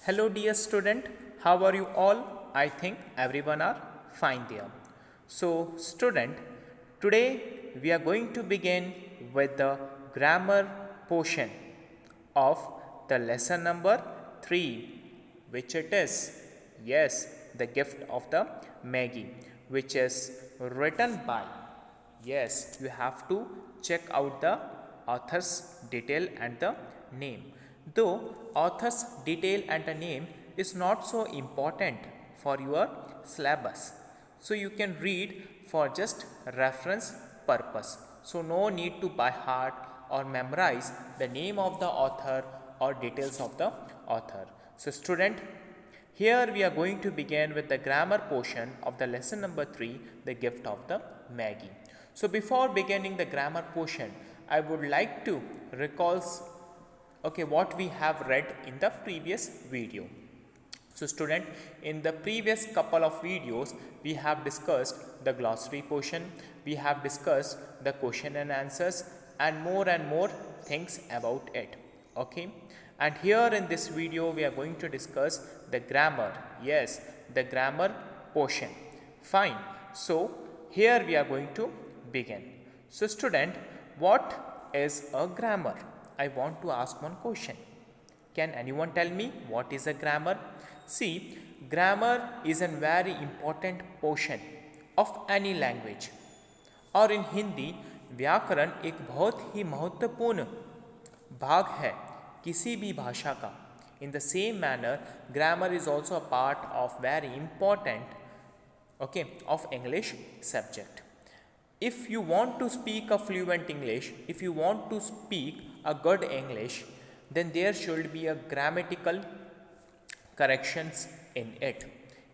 Hello dear student, how are you all? I think everyone are fine there. So student, today we are going to begin with the grammar portion of the lesson number 3, which it is, yes, the gift of the Maggie, which is written by, yes, you have to check out the author's detail and the name. Though author's detail and the name is not so important for your syllabus. So you can read for just reference purpose. So no need to by heart or memorize the name of the author or details of the author. So student, here we are going to begin with the grammar portion of the lesson number 3, the gift of the Maggie. So before beginning the grammar portion, I would like to recall what we have read in the previous video. So student, in the previous couple of videos, we have discussed the glossary portion, we have discussed the question and answers and more things about it. Okay. And here in this video, we are going to discuss the grammar. Yes, the grammar portion. Fine. So here we are going to begin. So student, what is a grammar? I want to ask one question. Can anyone tell me what is a grammar? See, grammar is a very important portion of any language. और इन हिंदी व्याकरण एक बहुत ही महत्वपूर्ण भाग है किसी भी भाषा का. In the same manner, grammar is also a part of very important of English subject. If you want to speak a fluent English, if you want to speak a good English, then there should be a grammatical corrections in it.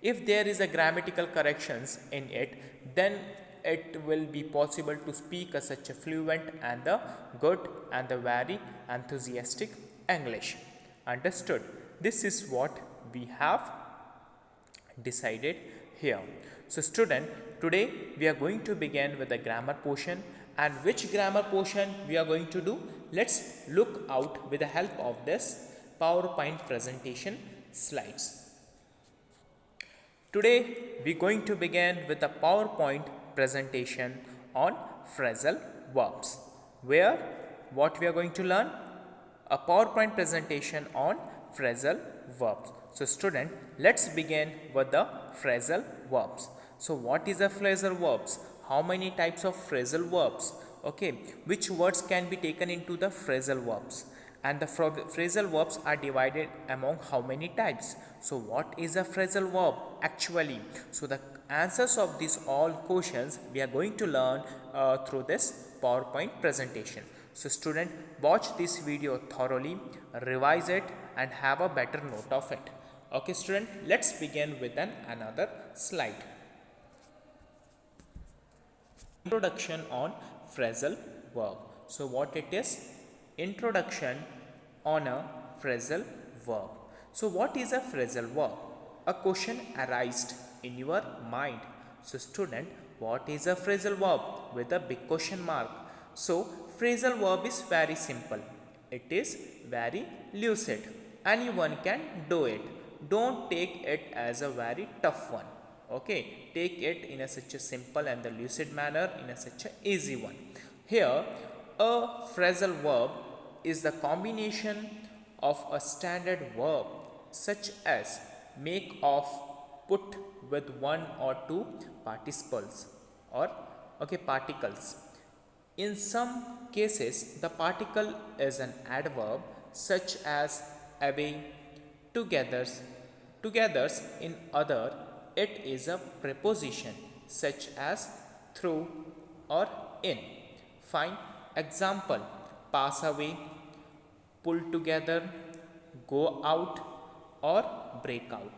If there is a grammatical corrections in it, then it will be possible to speak a such a fluent and the good and the very enthusiastic English. Understood? This is what we have decided here. So student, today we are going to begin with the grammar portion, and which grammar portion we are going to do? Let's look out with the help of this PowerPoint presentation slides. Today we are going to begin with the PowerPoint presentation on phrasal verbs, where what we are going to learn? A PowerPoint presentation on phrasal verbs. So student, let's begin with the phrasal verbs. So what is a phrasal verbs? How many types of phrasal verbs? Okay, which words can be taken into the phrasal verbs? And the phrasal verbs are divided among how many types? So what is a phrasal verb actually? So the answers of these all questions we are going to learn through this PowerPoint presentation. So student, watch this video thoroughly, revise it and have a better note of it. Okay student, let's begin with another slide. Introduction on phrasal verb. So what it is? Introduction on a phrasal verb. So what is a phrasal verb? A question arises in your mind. So student, what is a phrasal verb with a big question mark? So phrasal verb is very simple. It is very lucid. Anyone can do it. Don't take it as a very tough one. Okay, take it in such a simple and the lucid manner, in such a easy one. Here, a phrasal verb is the combination of a standard verb such as make, of, put with one or two participles or particles. In some cases, the particle is an adverb such as away, togethers. In other, it is a preposition such as through or in. Fine. Example: pass away, pull together, go out or break out.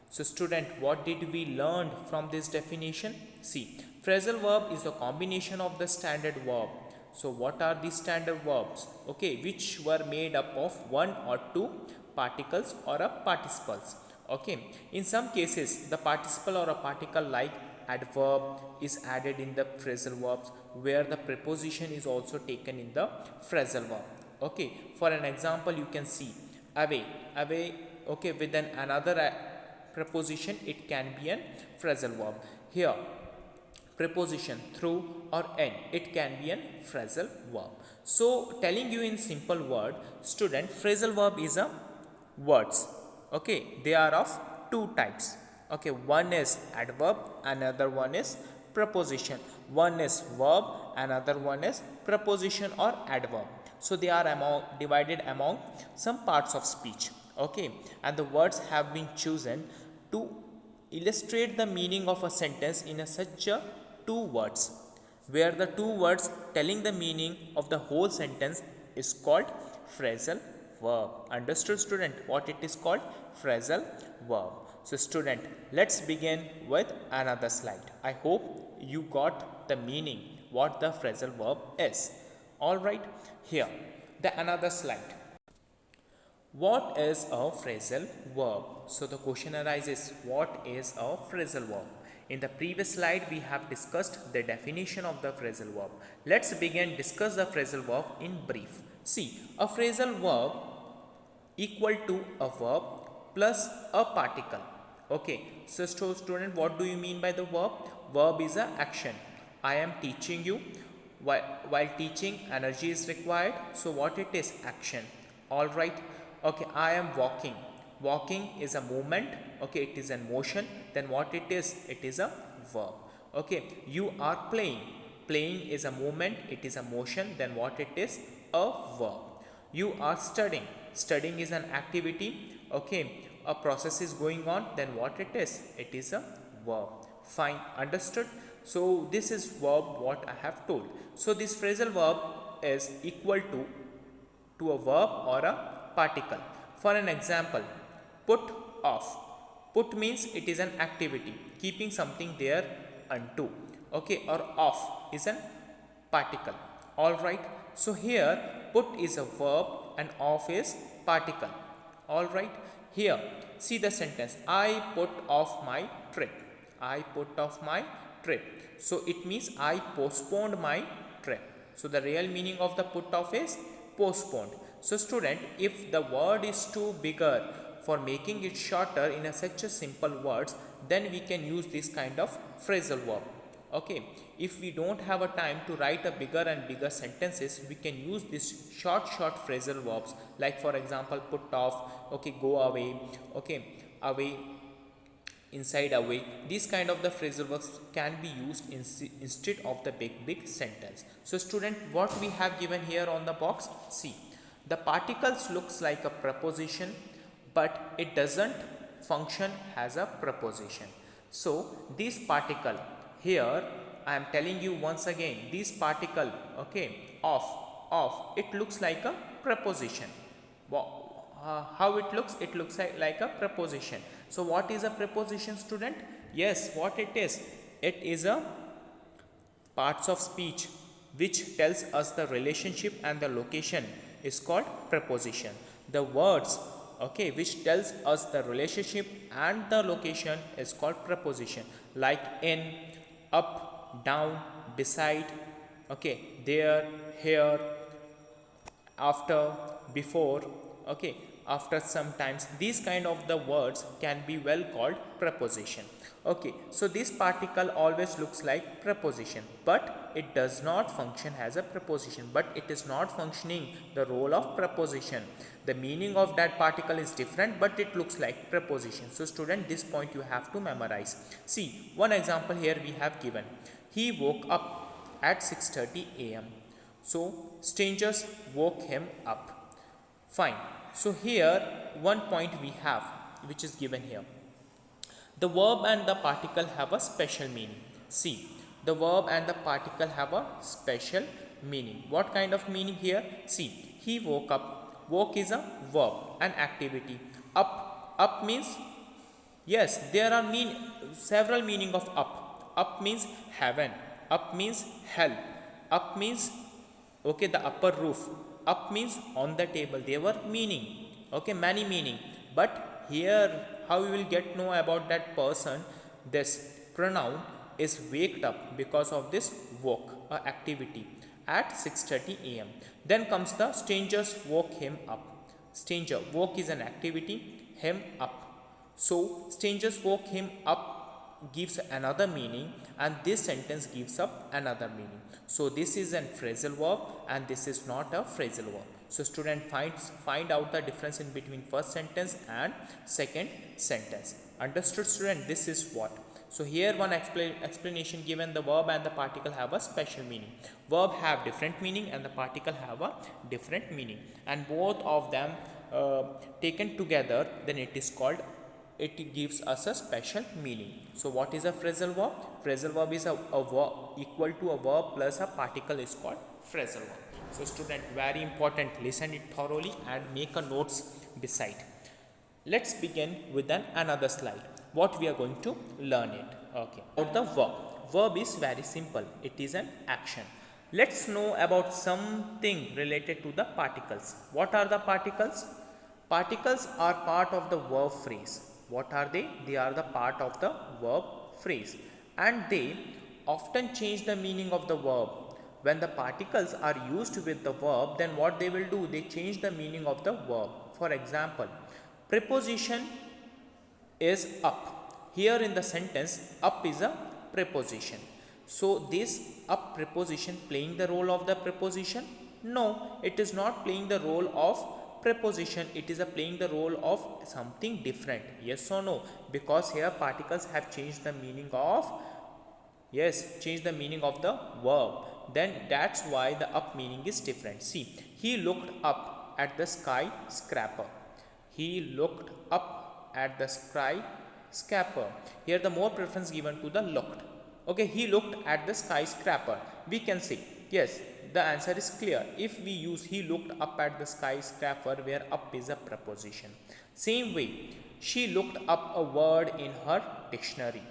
So student, what did we learn from this definition? See, phrasal verb is the combination of the standard verb. So what are the standard verbs? Okay, which were made up of one or two particles or a participles. Okay, in some cases the participle or a particle like adverb is added in the phrasal verbs, where the preposition is also taken in the phrasal verb. Okay, for an example, you can see away. Away okay, with another preposition, it can be an phrasal verb. Here, preposition through or in, it can be an phrasal verb. So telling you in simple word, student, phrasal verb is a words, okay, they are of two types, okay, one is adverb, another one is preposition. One is verb, another one is preposition or adverb. So they are divided among some parts of speech, okay, and the words have been chosen to illustrate the meaning of a sentence in such a two words, where the two words telling the meaning of the whole sentence is called phrasal verb. Understood, student, what it is called? Phrasal verb. So student, let's begin with another slide. I hope you got the meaning what the phrasal verb is. All right, here the another slide. What is a phrasal verb? So the question arises, what is a phrasal verb? In the previous slide, we have discussed the definition of the phrasal verb. Let's begin discuss the phrasal verb in brief. See, a phrasal verb equal to a verb plus a particle. Okay, so student, what do you mean by the verb? Verb is a action. I am teaching you. While teaching, energy is required. So what it is? Action. All right. Okay, I am walking. Walking is a movement. Okay, it is in motion. Then what it is? It is a verb. Okay, you are playing. Playing is a movement. It is a motion. Then what it is? A verb. You are studying. Studying is an activity. Okay, a process is going on. Then what it is? It is a verb. Fine, understood? So this is verb what I have told. So this phrasal verb is equal to a verb or a particle. For an example, put off. Put means it is an activity, keeping something there unto. Okay, or off is an particle. All right. So here put is a verb and off is particle. All right. Here see the sentence. I put off my trip. I put off my trip. So it means I postponed my trip. So the real meaning of the put off is postponed. So student, if the word is too bigger for making it shorter in such a simple words, then we can use this kind of phrasal verb. Okay, if we don't have a time to write a bigger and bigger sentences, we can use this short phrasal verbs, like for example put off, okay, go away, okay, away, inside, away. These kind of the phrasal verbs can be used instead of the big sentence. So student, what we have given here on the box, see, the particles looks like a preposition, but it doesn't function as a preposition. So this particle here, I am telling you once again, this particle, okay, of, it looks like a preposition. How it looks? It looks like a preposition. So what is a preposition, student? Yes, what it is? It is a parts of speech which tells us the relationship and the location is called preposition. The words, okay, which tells us the relationship and the location is called preposition, like in, up, down, beside, okay, there, here, after, before, okay, after, sometimes. These kind of the words can be well called preposition. Okay, so this particle always looks like preposition, but it does not function as a preposition, but it is not functioning the role of preposition. The meaning of that particle is different, but it looks like preposition. So student, this point you have to memorize. See, one example here we have given. He woke up at 6:30 a.m. So strangers woke him up. Fine. So here one point we have which is given here. The verb and the particle have a special meaning. See, the verb and the particle have a special meaning. What kind of meaning here? See, he woke up. Woke is a verb, an activity. Up means, yes, there are several meaning of up. Up means heaven. Up means hell. Up means, okay, the upper roof. Up means on the table. There were meaning, okay, many meaning. But here, how you will get know about that person? This pronoun is waked up because of this woke, activity at 6:30 a.m. Then comes the strangers woke him up. Stranger, woke is an activity. him up. So strangers woke him up gives another meaning, and this sentence gives up another meaning. So this is a phrasal verb and this is not a phrasal verb. So student find out the difference in between first sentence and second sentence. Understood student? This is what. So here one explanation given, the verb and the particle have a special meaning. Verb have different meaning and the particle have a different meaning, and both of them taken together, then it gives us a special meaning. So what is a phrasal verb? Phrasal verb is a verb equal to a verb plus a particle is called phrasal verb. So student, very important, listen it thoroughly and make a notes beside. Let's begin with another slide. What we are going to learn it. Okay. About the verb. Verb is very simple. It is an action. Let's know about something related to the particles. What are the particles? Particles are part of the verb phrase. What are they? They are the part of the verb phrase, and they often change the meaning of the verb. When the particles are used with the verb, then what they will do? They change the meaning of the verb. For example, preposition is up. Here in the sentence, up is a preposition. So this up preposition playing the role of the preposition? No, it is not playing the role of preposition. It is playing the role of something different. Yes or no? Because here particles have changed the meaning of, yes, changed the meaning of the verb. Then that's why the up meaning is different. See, he looked up at the skyscraper. He looked up at the skyscraper. Here the more preference given to the looked. Okay, he looked at the skyscraper. We can say, yes, the answer is clear if we use he looked up at the skyscraper, where up is a preposition. Same way, she looked up a word in her dictionary.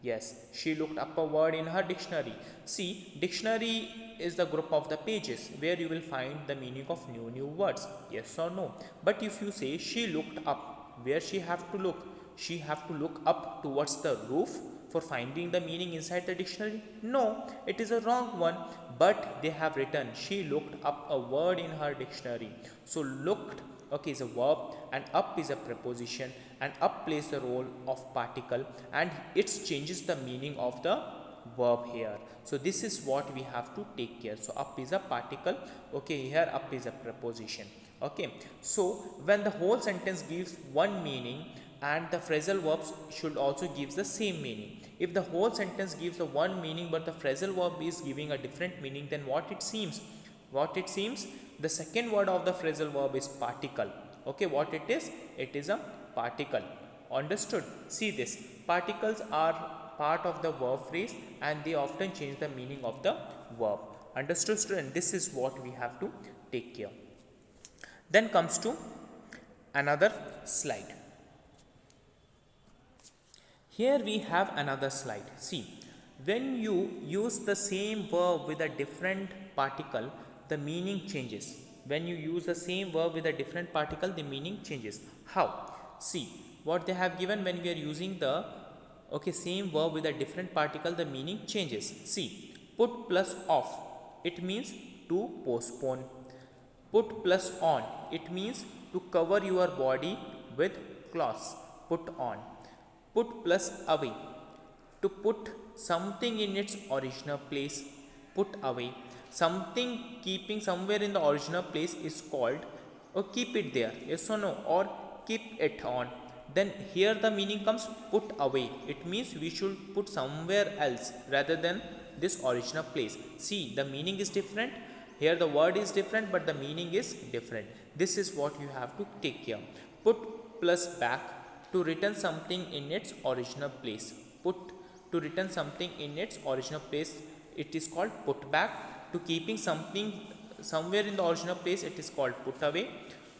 Yes, she looked up a word in her dictionary. See, dictionary is the group of the pages where you will find the meaning of new words. Yes or no? But if you say she looked up, where she have to look? She have to look up towards the roof for finding the meaning inside the dictionary? No, it is a wrong one. But they have written she looked up a word in her dictionary. So looked, okay, is a verb and up is a preposition, and up plays the role of particle and it changes the meaning of the verb here. So this is what we have to take care. So up is a particle, okay, here up is a preposition. Okay, so when the whole sentence gives one meaning, and the phrasal verbs should also give the same meaning. If the whole sentence gives the one meaning but the phrasal verb is giving a different meaning, then what it seems? What it seems? The second word of the phrasal verb is particle. Okay, what it is? It is a particle. Understood? See this. Particles are part of the verb phrase and they often change the meaning of the verb. Understood, student? This is what we have to take care. Then comes to another slide. Here we have another slide. See, when you use the same verb with a different particle, the meaning changes. When you use the same verb with a different particle, the meaning changes. How? See, what they have given, when we are using the same verb with a different particle, the meaning changes. See, put plus off, it means to postpone. Put plus on, it means to cover your body with cloths. Put on. Put plus away, to put something in its original place. Put away. Something keeping somewhere in the original place is called, or keep it there, yes or no, or keep it on. Then here the meaning comes put away. It means we should put somewhere else rather than this original place. See, the meaning is different. Here the word is different but the meaning is different. This is what you have to take care. Put plus back, to return something in its original place. Put, to return something in its original place, it is called put back. To keeping something somewhere in the original place, it is called put away.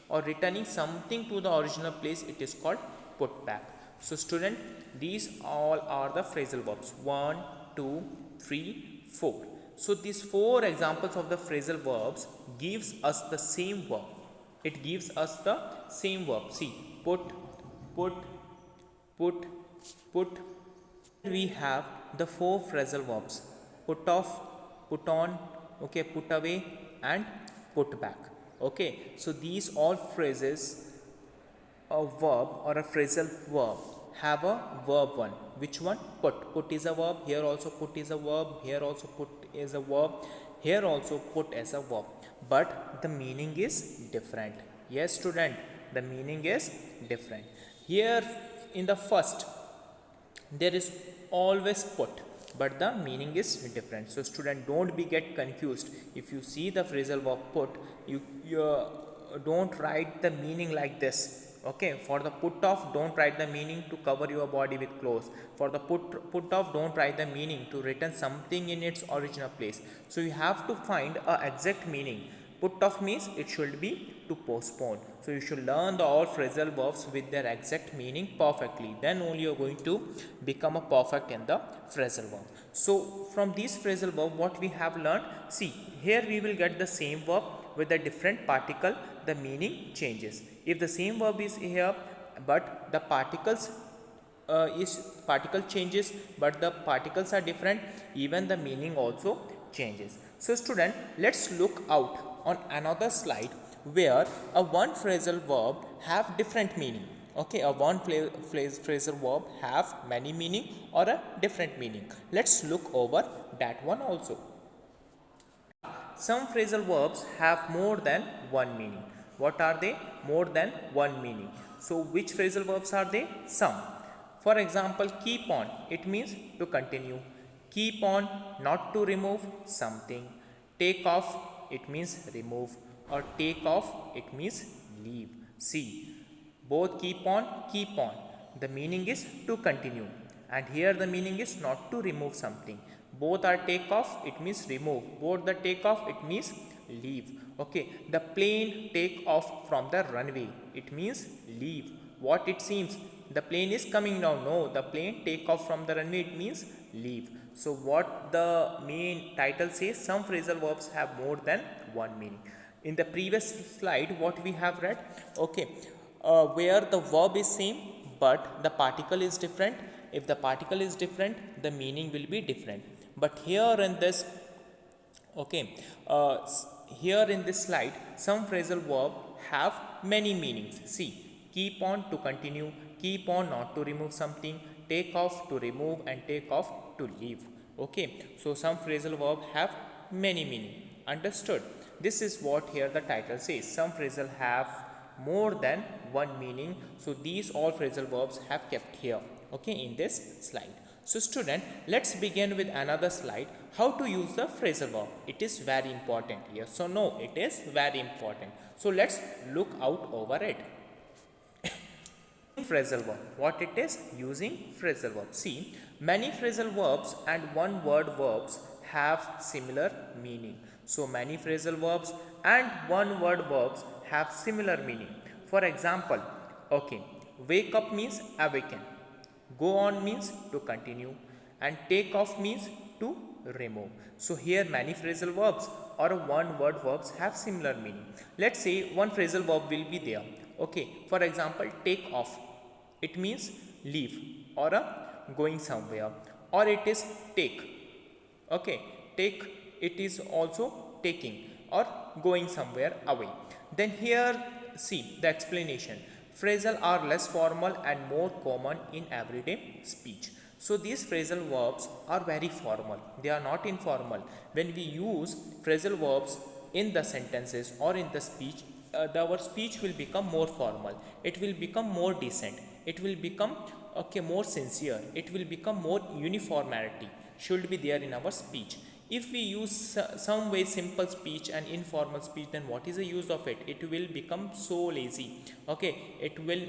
Or returning something to the original place, it is called put back. So student, these all are the phrasal verbs. 1, 2, 3, 4. So these 4 examples of the phrasal verbs gives us the same verb. It gives us the same verb. See, put, put, put, put. We have the 4 phrasal verbs: put off, put on, okay, put away and put back. Okay, so these all phrases a verb or a phrasal verb have a verb one. Which one? Put. Put is a verb. Here also put is a verb. Here also put is a verb. Here also put as a verb. But the meaning is different. Yes, student, the meaning is different. Here in the first, there is always put, but the meaning is different. So student, don't be get confused. If you see the phrasal verb put, you don't write the meaning like this. Okay, for the put off, don't write the meaning to cover your body with clothes. For the put off, don't write the meaning to return something in its original place. So you have to find a exact meaning. Put off means it should be to postpone. So you should learn the all phrasal verbs with their exact meaning perfectly. Then only you are going to become a perfect in the phrasal verb. So from these phrasal verb, what we have learned, see here we will get the same verb with a different particle, the meaning changes. If the same verb is here, but the particles particle changes, but the particles are different, even the meaning also changes. So student, let's look out on another slide where a one phrasal verb have different meaning. Okay, a one phrasal verb have many meaning or a different meaning. Let's look over that one also. Some phrasal verbs have more than one meaning. What are they? More than one meaning. So which phrasal verbs are they? Some. For example, keep on, it means to continue. Keep on, not to remove something. Take off, it means remove. Or take off, it means leave. See, both keep on, keep on. The meaning is to continue. And here the meaning is not to remove something. Both are take off, it means remove. Both the take off, it means leave. Okay, the plane take off from the runway, it means leave. What it seems? The plane is coming down. No, the plane take off from the runway, it means leave. So what the main title says, some phrasal verbs have more than one meaning. In the previous slide, what we have read, okay, where the verb is same but the particle is different. If the particle is different, the meaning will be different. But here in this, okay, here in this slide, some phrasal verb have many meanings. See, keep on to continue, keep on not to remove something, take off to remove, and take off to leave. Okay, so some phrasal verb have many meaning. Understood? This is what here the title says. Some phrasal have more than one meaning. So these all phrasal verbs have kept here, okay, in this slide. So student, let's begin with another slide. How to use the phrasal verb. It is very important. Yes or no? It is very important. So let's look out over it. Phrasal verb. What it is? Using phrasal verb. See, many phrasal verbs and one word verbs have similar meaning. So many phrasal verbs and one word verbs have similar meaning. For example, okay, wake up means awaken, go on means to continue, and take off means to remove. So here many phrasal verbs or one word verbs have similar meaning. Let's say one phrasal verb will be there. Okay, for example, take off, it means leave or a going somewhere, or it is take. Okay, take, it is also taking or going somewhere away. Then here see the explanation. Phrasal are less formal and more common in everyday speech. So these phrasal verbs are very formal. They are not informal. When we use phrasal verbs in the sentences or in the speech, our speech will become more formal. It will become more decent. It will become more sincere. It will become more uniformity should be there in our speech. If we use some way simple speech and informal speech, then what is the use of it? It will become so lazy. Okay, it will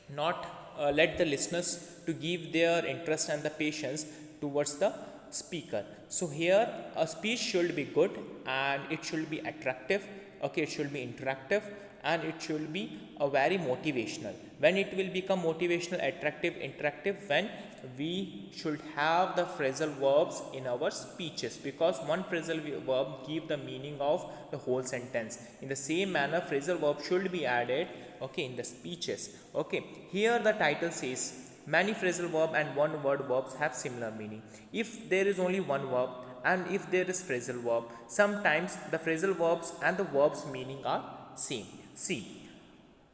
not let the listeners to give their interest and the patience towards the speaker. So here a speech should be good and it should be attractive. Okay, it should be interactive and it should be a very motivational. When it will become motivational, attractive, interactive, when we should have the phrasal verbs in our speeches, because one phrasal verb give the meaning of the whole sentence. In the same manner, phrasal verb should be added, okay, in the speeches. Okay, here the title says many phrasal verb and one word verbs have similar meaning. If there is only one verb and if there is phrasal verb, sometimes the phrasal verbs and the verbs meaning are same. See,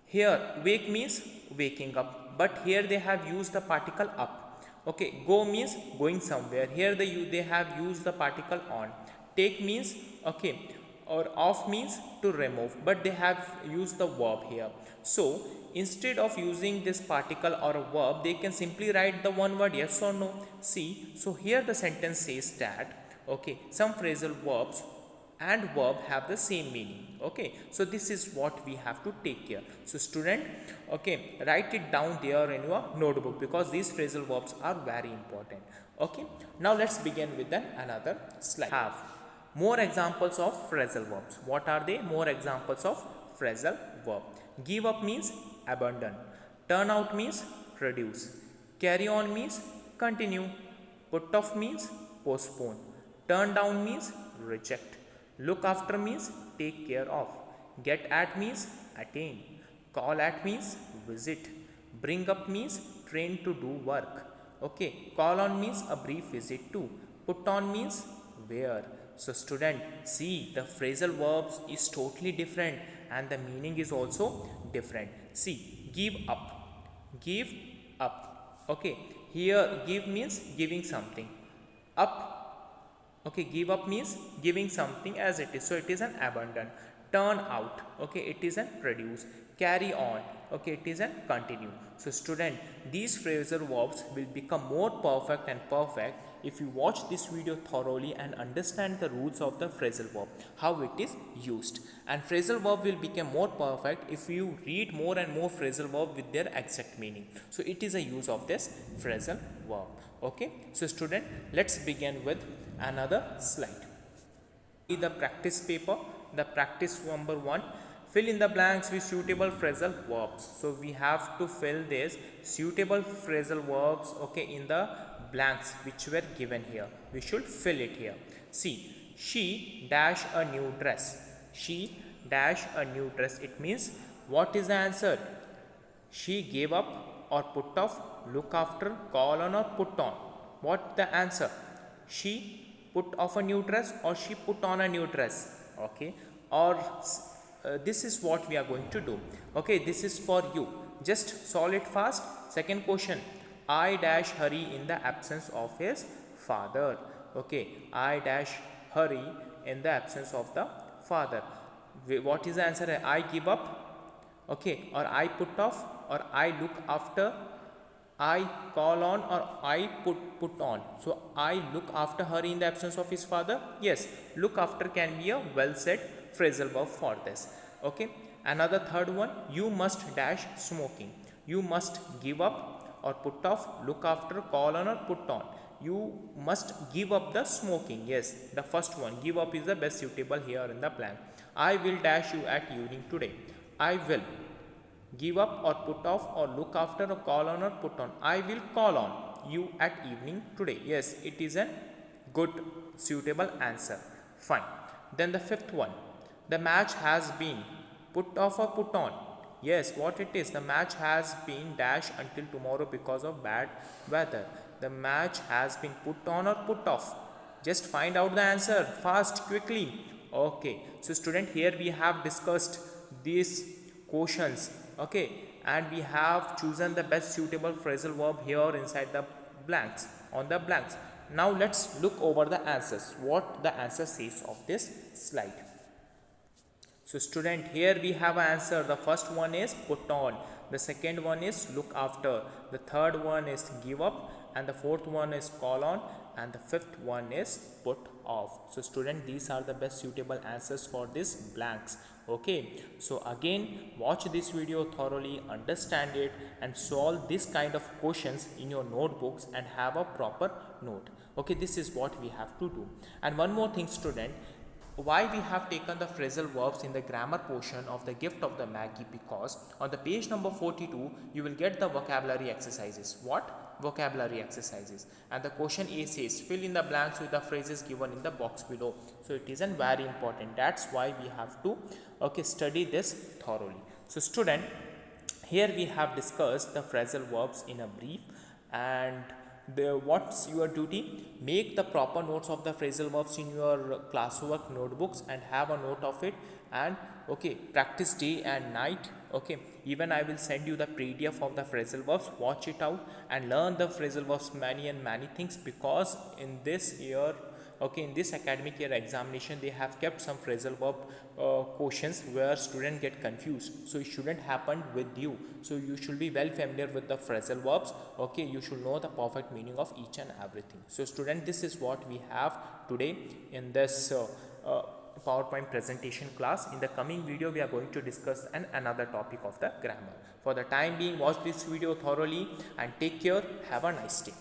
Here wake means waking up, but here they have used the particle up. Okay, go means going somewhere. Here they have used the particle on. Take means okay, or off means to remove, but they have used the verb here. So instead of using this particle or a verb, they can simply write the one word yes or no. See, so here the sentence says that okay, some phrasal verbs and verb have the same meaning. Okay, so this is what we have to take care. So student, okay, write it down there in your notebook because these phrasal verbs are very important. Okay, now let's begin with another slide. Have more examples of phrasal verbs. What are they? More examples of phrasal verb. Give up means abandon. Turn out means produce. Carry on means continue. Put off means postpone. Turn down means reject. Look after means take care of. Get at means attain. Call at means visit. Bring up means train to do work. Okay, call on means a brief visit to. Put on means wear. So student, see the phrasal verbs is totally different and the meaning is also different. See, give up. Give up. Okay, here give means giving something. Up, okay, give up means giving something as it is, so it is an abandon. Turn out, okay, it is an produce. Carry on, okay, it is an continue. So student, these phrasal verbs will become more perfect and perfect if you watch this video thoroughly and understand the rules of the phrasal verb, how it is used. And phrasal verb will become more perfect if you read more and more phrasal verb with their exact meaning. So it is a use of this phrasal verb. Okay, so student, let's begin with another slide. The practice paper, the practice number 1, fill in the blanks with suitable phrasal verbs. So we have to fill this suitable phrasal verbs, okay, in the blanks which were given here. We should fill it here. See, she dash a new dress. She dash a new dress. It means what is the answer? She gave up or put off, look after, call on or put on. What the answer? She put off a new dress or she put on a new dress. Okay, or this is what we are going to do. Okay, this is for you. Just solve it fast. Second question. I dash hurry in the absence of his father. Okay, I dash hurry in the absence of the father. What is the answer? I give up, okay, or I put off, or I look after, I call on, or I put on. So I look after hurry in the absence of his father. Yes, look after can be a well said phrasal verb for this. Okay, another third one. You must dash smoking. You must give up or put off, look after, call on or put on. You must give up the smoking. Yes, the first one, give up, is the best suitable here in the blank. I will dash you at evening today. I will give up or put off or look after or call on or put on. I will call on you at evening today. Yes, it is a good suitable answer. Fine. Then the fifth one. The match has been put off or put on. Yes, what it is? The match has been dash until tomorrow because of bad weather. The match has been put on or put off. Just find out the answer fast, quickly. Okay, so student, here we have discussed these quotients. Okay, and we have chosen the best suitable phrasal verb here inside the blanks, on the blanks. Now let's look over the answers, what the answer says of this slide. So student, here we have an answer. The first one is put on, the second one is look after, the third one is give up, and the fourth one is call on, and the fifth one is put off. So student, these are the best suitable answers for these blanks. Okay, so again, watch this video thoroughly, understand it, and solve this kind of questions in your notebooks and have a proper note. Okay, this is what we have to do. And one more thing, student, why we have taken the phrasal verbs in the grammar portion of the gift of the Maggie? Because on the page number 42 you will get the vocabulary exercises. What? Vocabulary exercises. And the question A says fill in the blanks with the phrases given in the box below. So it is very important. That's why we have to study this thoroughly. So student, here we have discussed the phrasal verbs in a brief, and what's your duty? Make the proper notes of the phrasal verbs in your classwork notebooks and have a note of it, and okay, practice day and night. Okay, even I will send you the PDF of the phrasal verbs. Watch it out and learn the phrasal verbs many and many things, because in this year, okay, in this academic year examination they have kept some phrasal verb questions where students get confused, so it shouldn't happen with you. So you should be well familiar with the phrasal verbs. Okay, you should know the perfect meaning of each and everything. So student, this is what we have today in this PowerPoint presentation class. In the coming video we are going to discuss another topic of the grammar. For the time being, watch this video thoroughly and take care. Have a nice day.